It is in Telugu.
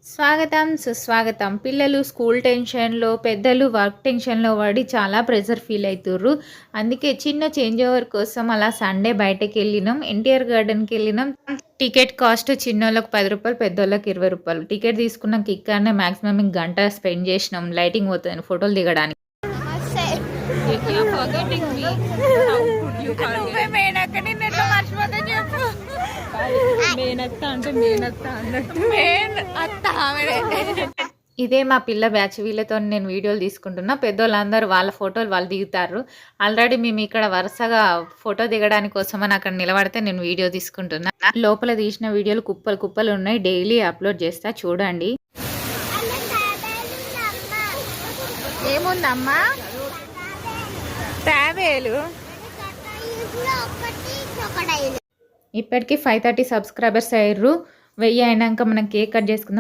స్వాగతం, సుస్వాగతం. పిల్లలు స్కూల్ టెన్షన్‌లో, పెద్దలు వర్క్ టెన్షన్‌లో పడి చాలా ప్రెషర్ ఫీల్ అయితుర్రు. అందుకే చిన్న చేంజ్ ఓవర్ కోసం అలా సండే బయటకెళ్ళినాం. ఎన్టీఆర్ గార్డెన్‌కెళ్ళినాం. టికెట్ కాస్ట్ చిన్నోళ్ళకి రూ. 10, పెద్దోళ్ళకి రూ. 20. టికెట్ తీసుకున్నాక ఇక్కడనే మాక్సిమం గంట స్పెండ్ చేసినాం. లైటింగ్ పోతదని ఫోటోలు దిగడానికి. ఇదే మా పిల్ల బ్యాచ్. వీళ్ళతో నేను వీడియోలు తీసుకుంటున్నా. పెద్దోళ్ళందరూ వాళ్ళ ఫోటోలు వాళ్ళు దిగుతారు. ఆల్రెడీ మేము ఇక్కడ వరుసగా ఫోటో దిగడానికి కోసమని అక్కడ నిలబడితే నేను వీడియో తీసుకుంటున్నా. లోపల తీసిన వీడియోలు కుప్పలు కుప్పలు ఉన్నాయి. డైలీ అప్లోడ్ చేస్తా, చూడండి. ఏముందమ్మా? తాబేలు. ఇప్పటికి 530 సబ్స్క్రైబర్స్ అయ్యారు. 1000 అయినాక మనం కేక్ కట్ చేసుకుందాం.